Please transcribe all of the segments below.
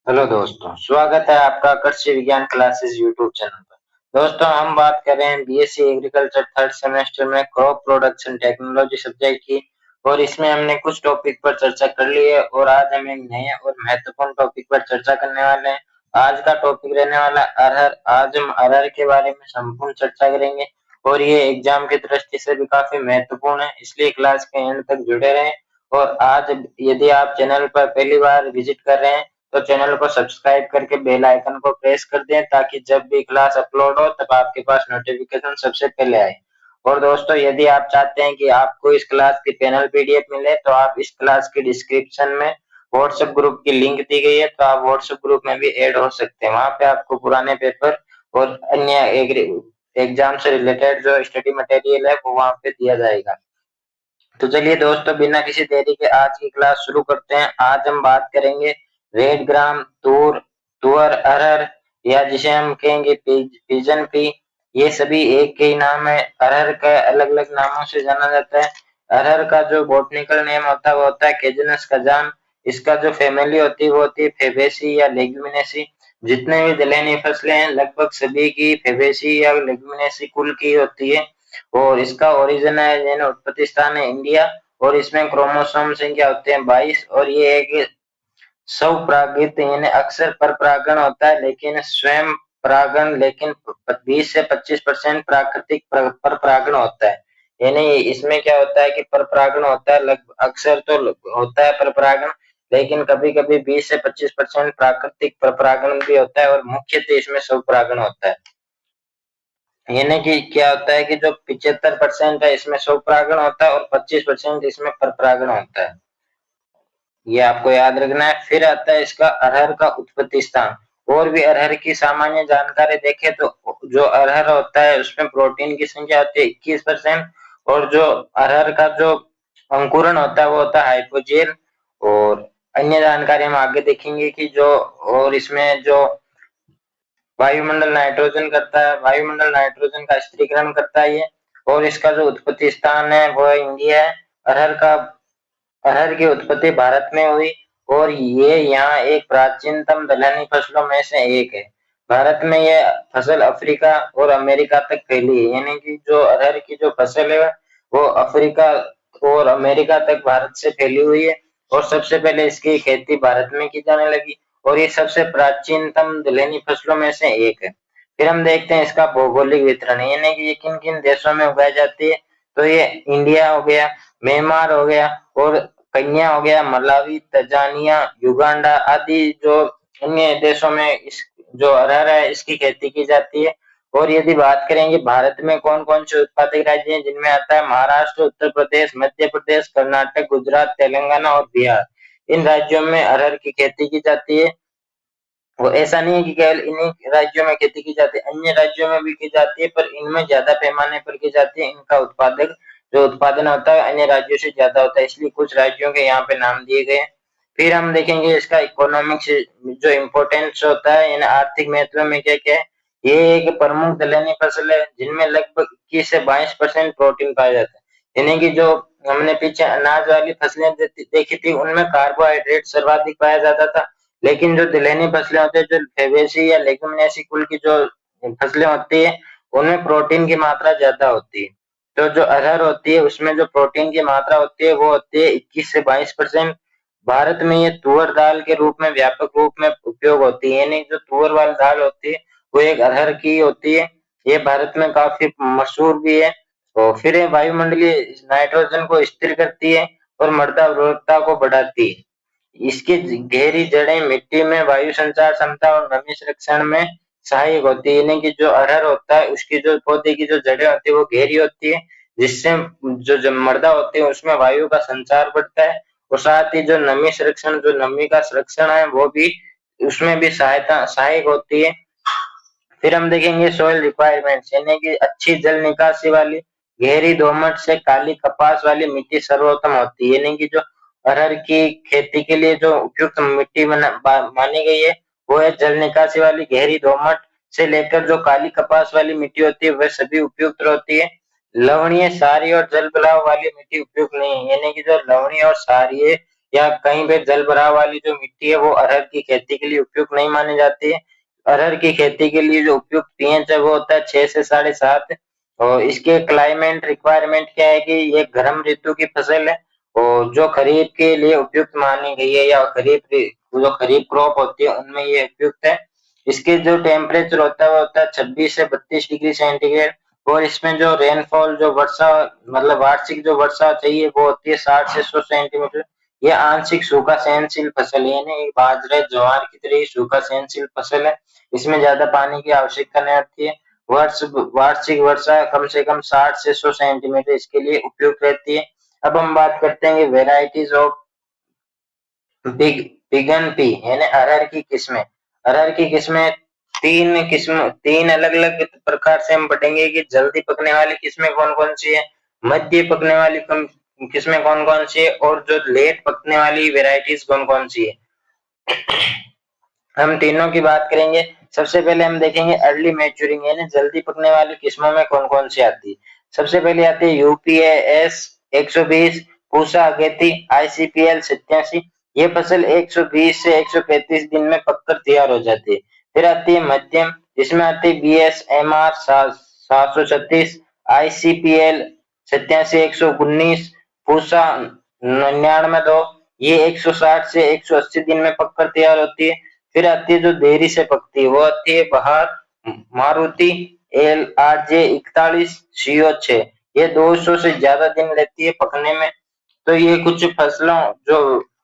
Hello दोस्तों, स्वागत है आपका कृषि विज्ञान क्लासेस यूट्यूब चैनल पर। दोस्तों, हम बात कर रहे हैं बीएससी एग्रीकल्चर थर्ड सेमेस्टर में क्रॉप प्रोडक्शन टेक्नोलॉजी सब्जेक्ट की। और इसमें हमने कुछ टॉपिक पर चर्चा कर ली है और आज हम एक नए और महत्वपूर्ण टॉपिक पर चर्चा करने वाले हैं। आज का टॉपिक रहने वाला है अरहर। आज हम अरहर के बारे में संपूर्ण चर्चा करेंगे और ये एग्जाम की दृष्टि से भी काफी महत्वपूर्ण है, इसलिए क्लास के एंड तक जुड़े रहें। और आज यदि आप चैनल पर पहली बार विजिट कर रहे हैं तो चैनल को सब्सक्राइब करके बेल आइकन को प्रेस कर दें ताकि जब भी क्लास अपलोड हो तब आपके पास नोटिफिकेशन सबसे पहले आए। और दोस्तों, यदि आप चाहते हैं कि आपको इस क्लास की पैनल पीडीएफ मिले तो आप इस क्लास की डिस्क्रिप्शन में व्हाट्सएप ग्रुप की लिंक दी गई है, तो आप व्हाट्सएप ग्रुप में भी ऐड हो सकते हैं। वहां पे आपको पुराने पेपर और अन्य एग्जाम से रिलेटेड जो स्टडी मटेरियल है वो वहां पे दिया जाएगा। तो चलिए दोस्तों, बिना किसी देरी के आज की क्लास शुरू करते हैं। आज हम बात करेंगे रेड ग्राम, तुअर, अरहर, या जिसे हम कहेंगे पिजन पी। ये सभी एक के ही नाम है। अरहर का अलग अलग नामों से जाना जाता है। अरहर का जो बॉटनिकल नेम होता है वो होता है कैजनस कजान। इसका जो फैमिली होती है वो होती है फेबेसी या लेग्युमिनेसी। जितने भी दलहनी फसलें हैं लगभग सभी की फेबेसी या लेग्युमिनेसी कुल की होती है। और इसका ओरिजिन है यानी उत्पत्ति स्थान है इंडिया। और इसमें क्रोमोसोम संख्या होते हैं 22। और ये एक स्वपरागित यानी अक्सर पर परागण होता है लेकिन स्वयं परागण, लेकिन 20 से 25% प्राकृतिक पर परागण होता है। यानी इसमें क्या होता है कि पर परागण होता है, लगभग अक्सर तो होता है पर परागण, लेकिन कभी कभी 20 से 25% प्राकृतिक पर परागण भी होता है और मुख्यतः इसमें स्वपरागण होता है। यानी कि क्या होता है कि जो 75% है इसमें स्वपरागण होता है और 25% इसमें परपरागण होता है। ये आपको याद रखना है। फिर आता है इसका अरहर का उत्पत्ति स्थान। और भी अरहर की सामान्य जानकारी देखें तो जो अरहर होता है उसमें प्रोटीन की संख्या होती है 21%। और जो अरहर का जो अंकुरण होता है वो होता है हाइपोजेन। और अन्य जानकारी हम आगे देखेंगे कि जो और इसमें जो वायुमंडल नाइट्रोजन करता है, वायुमंडल नाइट्रोजन का स्थिरीकरण करता है ये। और इसका जो उत्पत्ति स्थान है वो इंडिया है। अरहर की उत्पत्ति भारत में हुई और ये यहाँ एक प्राचीनतम दलहनी फसलों में से एक है। भारत में यह फसल अफ्रीका और अमेरिका तक फैली है। यानी कि जो अरहर की जो फसल है वो अफ्रीका और अमेरिका तक भारत से फैली हुई है। और सबसे पहले इसकी खेती भारत में की जाने लगी और ये सबसे प्राचीनतम दलहनी फसलों में से एक है। फिर हम देखते हैं इसका भौगोलिक वितरण, यानी कि ये किन किन देशों में उगाई जाती है। तो ये इंडिया हो गया, म्यांमार हो गया, और केन्या हो गया, मलावी, तंजानिया, युगांडा आदि जो अन्य देशों में इस जो अरहर है इसकी खेती की जाती है। और यदि बात करेंगे भारत में कौन कौन से उत्पादक राज्य हैं, जिनमें आता है महाराष्ट्र, उत्तर प्रदेश, मध्य प्रदेश, कर्नाटक, गुजरात, तेलंगाना और बिहार। इन राज्यों में अरहर की खेती की जाती है। वो ऐसा नहीं है कि केवल इन्हीं राज्यों में खेती की जाती है, अन्य राज्यों में भी की जाती है, पर इनमें ज्यादा पैमाने पर की जाती है। इनका उत्पादन होता है अन्य राज्यों से ज्यादा होता है, इसलिए कुछ राज्यों के यहाँ पे नाम दिए गए हैं। फिर हम देखेंगे इसका इकोनॉमिक्स जो इम्पोर्टेंस होता है, यानी आर्थिक महत्व में क्या क्या है। ये एक प्रमुख दलहनी फसल है जिनमें लगभग 21 से 22% प्रोटीन पाया जाता है। यानी कि जो हमने पीछे अनाज वाली फसलें देखी थी उनमें कार्बोहाइड्रेट सर्वाधिक पाया जाता था, लेकिन जो दलहनी फसलें होती है, जो फेबेसी या लेग्युमिनेसी कुल की जो फसलें होती है उनमें प्रोटीन की मात्रा ज्यादा होती है। तो जो अरहर होती है उसमें जो प्रोटीन की मात्रा होती है वो होती है 21 से 22%। भारत में ये तुअर दाल के रूप में व्यापक रूप में उपयोग होती है, यानी जो तुअर वाली दाल होती है वो एक अरहर की होती है। ये भारत में काफी मशहूर भी है। और फिर ये वायुमंडलीय नाइट्रोजन को स्थिर करती है और मृदा उर्वरता को बढ़ाती है। इसकी गहरी जड़ें मिट्टी में वायु संचार क्षमता और नमी संरक्षण में सहायक होती है। यानी कि जो अरहर होता है उसकी जो पौधे की जो जड़ें होती है वो गहरी होती है, जिससे जो मृदा होती है उसमें वायु का संचार बढ़ता है। और साथ ही जो नमी संरक्षण, जो नमी का संरक्षण है वो भी उसमें भी सहायक होती है। फिर हम देखेंगे सॉइल रिक्वायरमेंट्स, यानी कि अच्छी जल निकासी वाली गहरी दोमट से काली कपास वाली मिट्टी सर्वोत्तम होती है। यानी कि जो अरहर की खेती के लिए जो उपयुक्त मिट्टी मानी गई है वो है जल निकासी वाली गहरी दोमट से लेकर जो काली कपास वाली मिट्टी होती है वह सभी उपयुक्त होती है। लवणीय, सारी और जल भराव वाली मिट्टी उपयुक्त नहीं है। यानी कि जो लवणीय और सारी या कहीं पे जल भराव वाली जो मिट्टी है वो अरहर की खेती के लिए उपयुक्त नहीं मानी जाती है। अरहर की खेती के लिए जो उपयुक्त पीएच है वो होता है 6 से 7.5। और इसके क्लाइमेट रिक्वायरमेंट क्या है कि ये गर्म ऋतु की फसल है और जो खरीफ के लिए उपयुक्त मानी गई है, या जो खरीफ क्रॉप होती है उनमें ये उपयुक्त है। इसके जो टेम्परेचर होता है वो होता है 26 से 32 डिग्री सेंटीग्रेड। और इसमें जो रेनफॉल जो वर्षा मतलब वार्षिक जो वर्षा चाहिए वो होती है 60 से 100 सेंटीमीटर। ये आंशिक सूखा सहनशील फसल है, यानी बाजरे ज्वार की तरह ही सूखा सहनशील फसल है। इसमें ज्यादा पानी की आवश्यकता नहीं होती है। वार्षिक वर्षा कम से कम 60 से 100 सेंटीमीटर इसके लिए उपयुक्त रहती है। अब हम बात करते हैं varieties of big pigeon pea यानी अरहर की किस्में। अरहर की किस्में तीन अलग अलग प्रकार से हम पढ़ेंगे कि जल्दी पकने वाली किस्में कौन कौन सी है, मध्य पकने वाली किस्में कौन कौन सी है, और जो लेट पकने वाली वेराइटीज कौन कौन सी है। हम तीनों की बात करेंगे। सबसे पहले हम देखेंगे अर्ली मैच्योरिंग यानी जल्दी पकने वाली किस्मों में कौन कौन सी आती है। सबसे पहले आती है यूपीएस 120, पूसा अगेती, आईसीपीएल 87। ये फसल 120 से 135 दिन में पककर तैयार हो जाती है। फिर आती है मध्यम, जिसमें आती है बीएसएमआर 736, आईसीपीएल 87 119, पूसा 99, ये 160 से 180 दिन में पककर तैयार होती है। फिर आती है जो देरी से पकती है वो आती है बहार मारुति LRJ 41 CO6। ये 200 से ज्यादा दिन लेती है पकने में। तो ये कुछ फसलों जो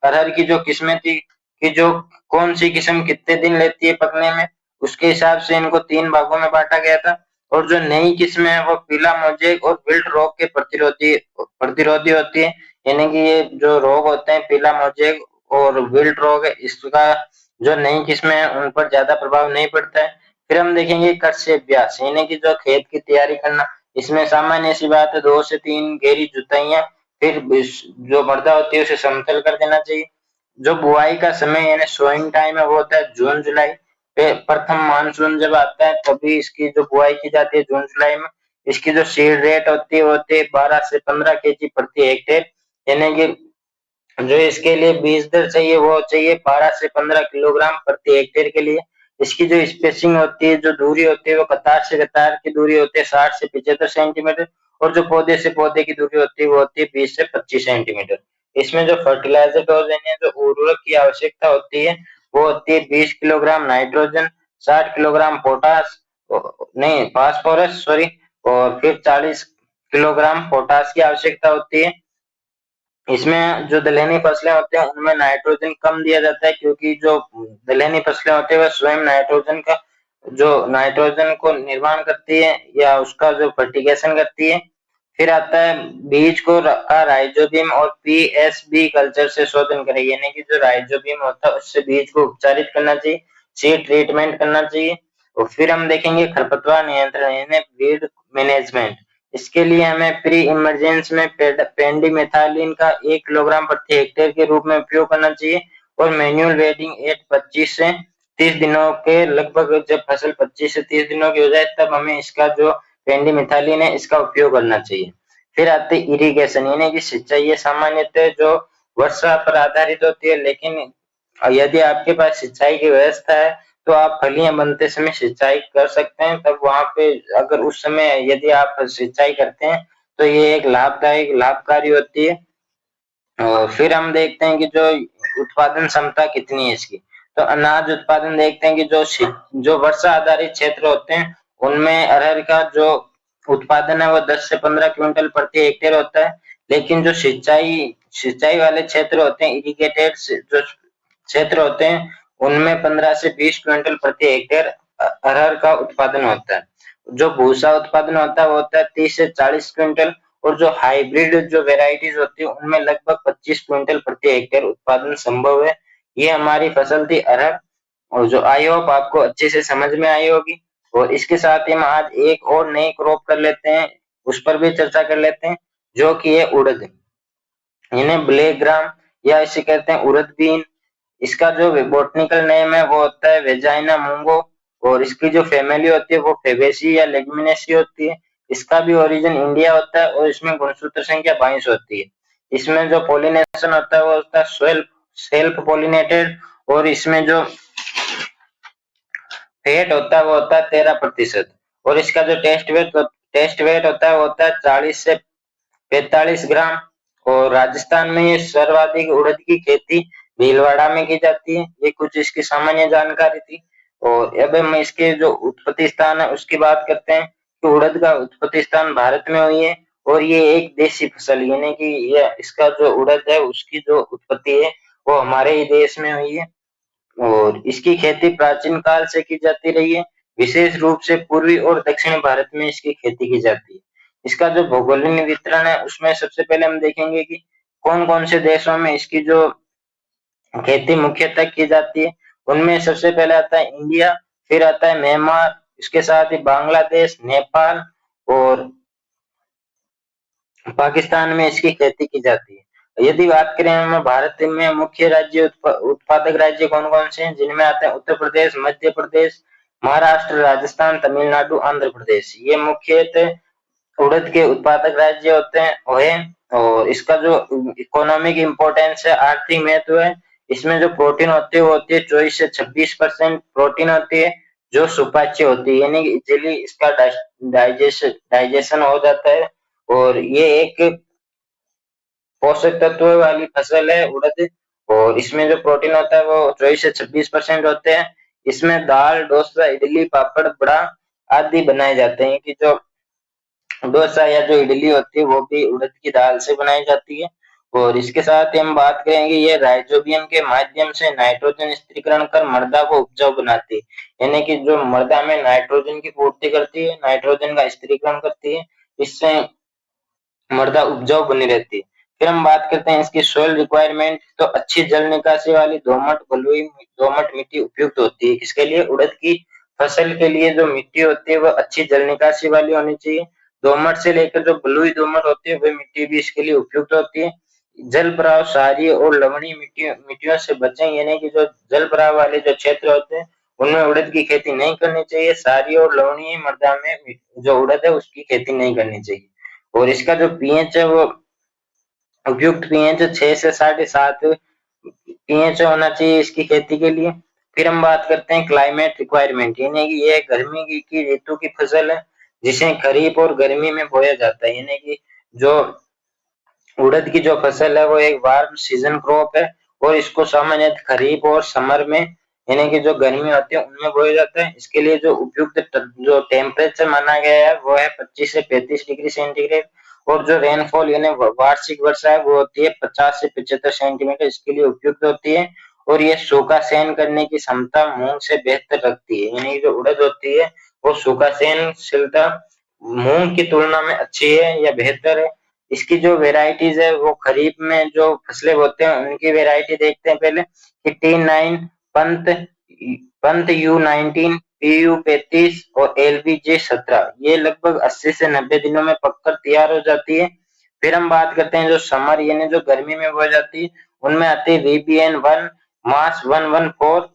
अरहर की जो किस्में थी कि जो कौन सी किस्म कितने दिन लेती है पकने में, उसके हिसाब से इनको तीन भागों में बांटा गया था। और जो नई किस्में है वो पीला मोजेक और विल्ट रोग के प्रतिरोधी होती है। यानी कि ये जो रोग होते हैं पीला मोजेक और विल्ट रोग है, इसका जो नई किस्में हैं उन पर ज्यादा प्रभाव नहीं पड़ता है। फिर हम देखेंगे कृषि अभ्यास यानी कि जो खेत की तैयारी करना। इसमें सामान्य सी बात है 2 से 3 गहरी जुताइयां, फिर जो मृदा होती है उसे समतल कर देना चाहिए। जो बुआई का समय यानी सोइंग टाइम है वो होता है जून जुलाई। प्रथम मानसून जब आता है तभी इसकी जो बुआई की जाती है जून जुलाई में। इसकी जो सीड रेट होती है वो होती है 12 से 15 केजी प्रति हेक्टेयर। यानी कि जो इसके लिए बीज दर चाहिए वो चाहिए 12 से 15 किलोग्राम प्रति हेक्टेयर के लिए। इसकी जो स्पेसिंग होती है, जो दूरी होती है वो कतार से कतार की दूरी होती है 60 से 75 सेंटीमीटर। और जो पौधे से पौधे की दूरी होती है वो होती है 20 से 25 सेंटीमीटर। इसमें जो फर्टिलाइजर डोज यानी जो उर्वरक की आवश्यकता होती है वो होती है 20 किलोग्राम नाइट्रोजन, 60 किलोग्राम पोटास, नहीं फास्फोरस सॉरी, और फिर 40 किलोग्राम पोटास की आवश्यकता होती है। इसमें जो दलहनी फसलें होते हैं उनमें नाइट्रोजन कम दिया जाता है, क्योंकि जो दलहनी फसलें होती है वह स्वयं नाइट्रोजन को निर्माण करती है या उसका जो फर्टिगेशन करती है। फिर आता है बीज का राइजोबियम और पीएसबी कल्चर से शोधन करें, यानी कि जो राइजोबियम होता है उससे बीज को उपचारित करना चाहिए, सीड ट्रीटमेंट करना चाहिए। और फिर हम देखेंगे खरपतवार नियंत्रण यानी वीड मैनेजमेंट। इसके लिए हमें प्री इमरजेंस में पेंडिमेथालिन का 1 किलोग्राम प्रति हेक्टेयर के रूप में उपयोग करना चाहिए। और मैन्युअल वेडिंग एट 25 से 30 दिनों के लगभग, जब फसल 25 से 30 दिनों की हो जाए तब हमें इसका जो पेंडिमेथालिन है इसका उपयोग करना चाहिए। फिर आती है इरिगेशन यानी कि सिंचाई। ये सामान्यतः जो वर्षा पर आधारित होती है, लेकिन यदि आपके पास सिंचाई की व्यवस्था है तो आप फलियां बनते समय सिंचाई कर सकते हैं। तब वहां पे अगर उस समय यदि आप सिंचाई करते हैं तो ये एक लाभकारी होती है। और फिर हम देखते हैं कि जो उत्पादन क्षमता कितनी है इसकी। तो अनाज उत्पादन देखते हैं कि जो वर्षा आधारित क्षेत्र होते हैं उनमें अरहर का जो उत्पादन है वो 10 से 15 क्विंटल प्रति हेक्टेयर होता है। लेकिन जो सिंचाई सिंचाई वाले क्षेत्र होते हैं, इरिगेटेड जो क्षेत्र होते हैं, उनमें 15 से 20 क्विंटल प्रति हेक्टेयर अरहर का उत्पादन होता है। जो भूसा उत्पादन होता है वो होता है 30 से 40 क्विंटल। और जो हाइब्रिड जो वेराइटीज होती है उनमें लगभग 25 क्विंटल प्रति हेक्टेयर उत्पादन संभव है। ये हमारी फसल थी अरहर, और जो आई होप आपको अच्छे से समझ में आई होगी। और इसके साथ ही हम आज एक और नई क्रॉप कर लेते हैं, उस पर भी चर्चा कर लेते हैं, जो कि है उड़द। इन्हें ब्लैक ग्राम या इसे कहते हैं उड़द बीन। इसका जो बॉटनिकल नेम है वो होता है वेजाइना मूंगो। और इसकी जो फैमिली होती है वो फेबेसी या लेग्युमिनेसी होती है। इसका भी ओरिजिन इंडिया होता है और इसमें गुणसूत्र संख्या 22 होती है। इसमें जो पोलिनेशन होता है वो होता है सेल्फ पोलिनेटेड, और इसमें जो फेट होता है वो होता है 13%। और इसका जो टेस्ट वेट होता है वो होता है 40 से 45 ग्राम। और राजस्थान में ये सर्वाधिक उड़द की खेती भीलवाड़ा में की जाती है। ये कुछ इसकी सामान्य जानकारी थी। और अब हम इसके जो उत्पत्ति स्थान है उसकी बात करते हैं कि उड़द का उत्पत्ति स्थान भारत में हुई है, और ये एक देशी फसल यानी कि ये इसका जो उड़द है उसकी जो उत्पत्ति है वो हमारे ही देश में हुई है। और इसकी खेती प्राचीन काल से की जाती रही है। विशेष रूप से पूर्वी और दक्षिण भारत में इसकी खेती की जाती है। इसका जो भौगोलिक वितरण है उसमें सबसे पहले हम देखेंगे कि कौन कौन से देशों में इसकी जो खेती मुख्यतः की जाती है। उनमें सबसे पहले आता है इंडिया, फिर आता है म्यांमार, इसके साथ ही बांग्लादेश, नेपाल और पाकिस्तान में इसकी खेती की जाती है। यदि बात करें हम भारत में मुख्य उत्पादक राज्य कौन कौन से हैं, जिनमें आते हैं उत्तर प्रदेश, मध्य प्रदेश, महाराष्ट्र, राजस्थान, तमिलनाडु, आंध्र प्रदेश। ये मुख्यतः उड़द के उत्पादक राज्य होते हैं हुए। और इसका जो इकोनॉमिक इम्पोर्टेंस है, आर्थिक महत्व है, इसमें जो प्रोटीन होती है वो होती है 24 से 26% प्रोटीन होती है, जो सुपाच्य होती है यानी कि इजीली इसका डाइजेशन हो जाता है। और ये एक पोषक तत्व वाली फसल है उड़द। और इसमें जो प्रोटीन होता है वो 24 से 26% होते हैं। इसमें दाल, डोसा, इडली, पापड़, बड़ा आदि बनाए जाते हैं। कि जो डोसा या जो इडली होती है वो भी उड़द की दाल से बनाई जाती है। और इसके साथ ही हम बात करेंगे ये राइजोबियम के माध्यम से नाइट्रोजन स्थिरीकरण कर मृदा को उपजाऊ बनाती है, यानी कि जो मृदा में नाइट्रोजन की पूर्ति करती है, नाइट्रोजन का स्थिरीकरण करती है, इससे मृदा उपजाऊ बनी रहती है। फिर हम बात करते हैं इसकी सोइल रिक्वायरमेंट। तो अच्छी जल निकासी वाली दोमट मिट्टी उपयुक्त होती है। किसके लिए? उड़द की फसल के लिए जो मिट्टी होती है वो अच्छी जल निकासी वाली होनी चाहिए। दोमट से लेकर जो बलुई दोमट होती है वह मिट्टी भी इसके लिए उपयुक्त होती है। जल भराव, क्षारीय और लवणीय मिट्टियों से बचें, यानी कि जो जल भराव वाले जो क्षेत्र होते हैं उनमें उड़द की खेती नहीं करनी चाहिए। क्षारीय और लवणीय मृदा में जो उड़द है उसकी खेती नहीं करनी चाहिए। और इसका जो पीएच है वो उपयुक्त पीएच 6 से 7.5 पीएच होना चाहिए इसकी खेती के लिए। फिर हम बात करते हैं क्लाइमेट रिक्वायरमेंट, यानी कि ये गर्मी की ऋतु की फसल है जिसे खरीफ और गर्मी में बोया जाता है। यानी कि जो उड़द की जो फसल है वो एक वार्म सीजन क्रॉप है, और इसको सामान्यतः खरीफ और समर में यानी कि जो गर्मी होती है उनमें बोया जाता है। इसके लिए जो उपयुक्त जो टेम्परेचर माना गया है वो है 25 से 35 डिग्री सेंटीग्रेड। और जो रेनफॉल यानी वार्षिक वर्षा है वो होती है 50 से 75 सेंटीमीटर, इसके लिए उपयुक्त होती है। और ये सूखा सहन करने की क्षमता मूंग से बेहतर रखती है, यानी जो उड़द होती है वो सूखा सहनशीलता मूंग की तुलना में अच्छी है या बेहतर है। इसकी जो वेराइटीज है वो खरीफ में जो फसलें होते हैं उनकी वेराइटी देखते हैं पहले कि T9, Pant Pant U19, PU35 और LBJ17। ये लगभग 80 से 90 दिनों में पककर तैयार हो जाती है। फिर हम बात करते हैं जो समर यानी जो गर्मी में बोई जाती है उनमें आती है VBN1, मास 114,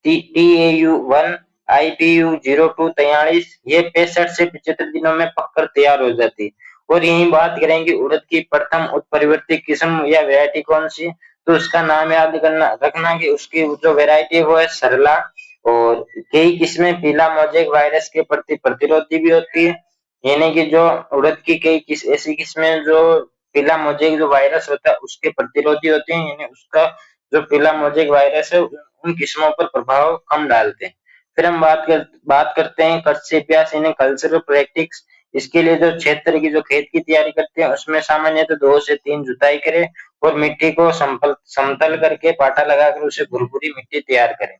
TAU1, IPU02 43। ये 65 से 75 दिनों में पककर तैयार हो जाती है। और यही बात करेंगे उड़द की प्रथम उत्परिवर्ती किस्म या वैरायटी कौन सी, तो उसका नाम याद करना रखना कि उसकी जो वैरायटी है वो है सरला। और कई किस्में पीला मोजेक वायरस के प्रति प्रतिरोधी भी होती है, यानी कि जो उड़द की ऐसी किस्में जो पीला मोजेक जो वायरस होता है उसके प्रतिरोधी होते हैं, यानी उसका जो पीला मोजेक वायरस है उन किस्मों पर प्रभाव कम डालते हैं। फिर हम बात करते हैं कृषि अभ्यास यानी कल्चरल प्रैक्टिस। इसके लिए जो क्षेत्र की जो खेत की तैयारी करते हैं उसमें सामान्यतः 2 से 3 जुताई करें और मिट्टी को समतल करके पाटा लगाकर उसे भुरभुरी मिट्टी तैयार करें।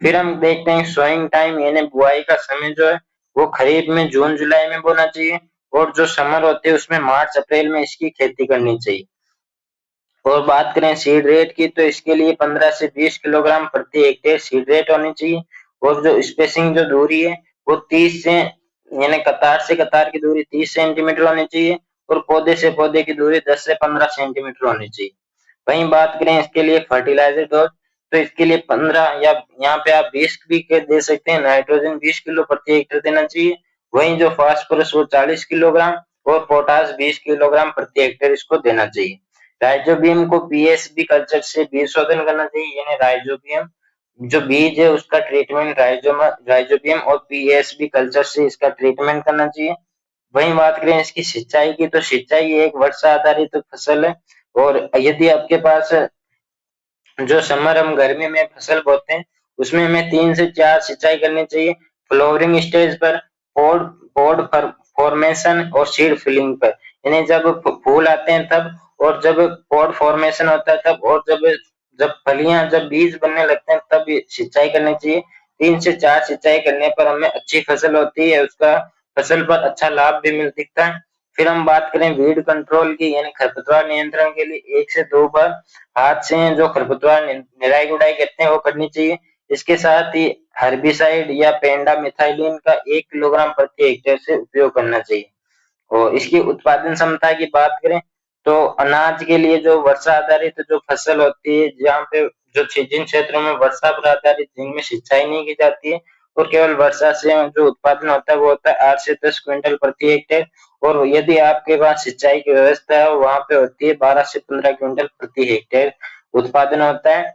फिर हम देखते हैं सोइंग टाइम यानी बुआई का समय जो है वो खरीफ में जून जुलाई में बोना चाहिए, और जो समर होते हैं उसमें मार्च अप्रैल में इसकी खेती करनी चाहिए। और बात करें सीड रेट की तो इसके लिए 15 से 20 किलोग्राम प्रति हेक्टेयर सीड रेट होनी चाहिए। और जो स्पेसिंग जो दूरी है वो 30 से यानी कतार से कतार की दूरी 30 सेंटीमीटर होनी चाहिए, और पौधे से पौधे की दूरी 10 से 15 सेंटीमीटर होनी चाहिए। वहीं बात करें इसके लिए फर्टिलाइजर डोज, तो इसके लिए 15 या यहाँ पे आप 20 भी दे सकते हैं। नाइट्रोजन 20 किलो प्रति हेक्टेयर देना चाहिए। वहीं जो फास्फोरस वो 40 किलोग्राम और पोटास 20 किलोग्राम प्रति हेक्टेयर इसको देना चाहिए। राइजोबियम को पीएसबी कल्चर से बीज शोधन करना चाहिए, यानी राइजोबियम जो बीज है उसका ट्रीटमेंट राइजोबियम और पीएसबी कल्चर से इसका ट्रीटमेंट करना चाहिए। वहीं बात करें इसकी सिंचाई की, तो सिंचाई एक वर्षा आधारित फसल है, और यदि आपके पास जो समर हम गर्मी में फसल बोते हैं उसमें हमें 3 से 4 सिंचाई करनी चाहिए। फ्लोवरिंग स्टेज पर, पॉड पॉड फॉर्मेशन और सीड फिलिंग पर, यानी जब फूल आते हैं तब, और जब पॉड फॉर्मेशन होता है तब, और जब जब फलियां जब बीज बनने लगते हैं तब ये सिंचाई करनी चाहिए। 3 से 4 सिंचाई करने पर हमें अच्छी फसल होती है, उसका फसल पर अच्छा लाभ भी मिल दिखता है। फिर हम बात करें वीड कंट्रोल की, यानी खरपतवार नियंत्रण के लिए 1 से 2 बार हाथ से जो खरपतवार निराई गुड़ाई करते हैं वो करनी चाहिए। इसके साथ ही हर्बिसाइड या पेंडा मिथाइलिन का 1 किलोग्राम प्रति हेक्टेयर से उपयोग करना चाहिए। और इसकी उत्पादन क्षमता की बात करें तो अनाज के लिए जो वर्षा आधारित जो फसल होती है, जहाँ पे जो जिन क्षेत्रों में वर्षा पर आधारित, जिनमें सिंचाई नहीं की जाती है और केवल वर्षा से जो उत्पादन होता है वो होता है 8 से 10 क्विंटल प्रति हेक्टेयर, और यदि आपके पास सिंचाई की व्यवस्था है वहां पे होती है 12 से 15 क्विंटल प्रति हेक्टेयर उत्पादन होता है।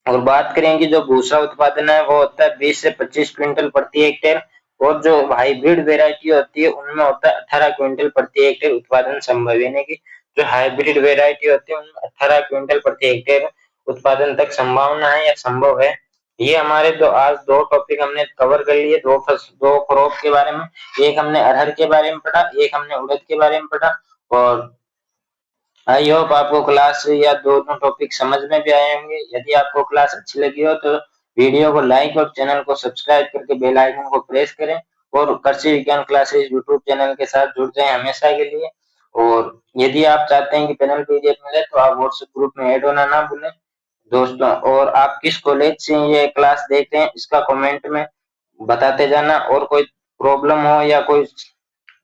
और बात करें कि जो भूसा उत्पादन है वो होता है 20 से 25 क्विंटल प्रति हेक्टेयर, और जो हाइब्रिड वेराइटी होती है उनमें होता है 18 क्विंटल प्रति हेक्टेयर उत्पादन संभव, यानी कि जो हाइब्रिड वेराइटी होती है उनमें 18 क्विंटल प्रति हेक्टेयर उत्पादन तक संभावना है या संभव है। ये हमारे आज 2 टॉपिक हमने कवर कर लिए, 2 क्रॉप के बारे में, एक हमने अरहर के बारे में पढ़ा, एक हमने उड़द के बारे में पढ़ा। और आई होप आपको क्लास या दोनों टॉपिक समझ में भी आए होंगे। यदि आपको क्लास अच्छी लगी हो तो वीडियो को लाइक और चैनल को सब्सक्राइब करके बेल आइकन को प्रेस करें, और कृषि विज्ञान क्लासेस यूट्यूब चैनल के साथ जुड़ जाएं हमेशा के लिए। और यदि आप चाहते हैं कि पैनल पीडीएफ मिले तो आप व्हाट्सएप ग्रुप में ऐड होना ना भूलें दोस्तों। और आप किस कॉलेज से ये क्लास देख रहे हैं इसका कमेंट में बताते जाना, और कोई प्रॉब्लम हो या कोई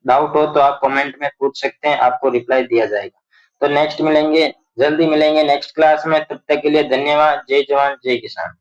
डाउट हो तो आप कमेंट में पूछ सकते हैं, आपको रिप्लाई दिया जाएगा। तो नेक्स्ट मिलेंगे, जल्दी मिलेंगे नेक्स्ट क्लास में, तब तक के लिए धन्यवाद। जय जवान जय किसान।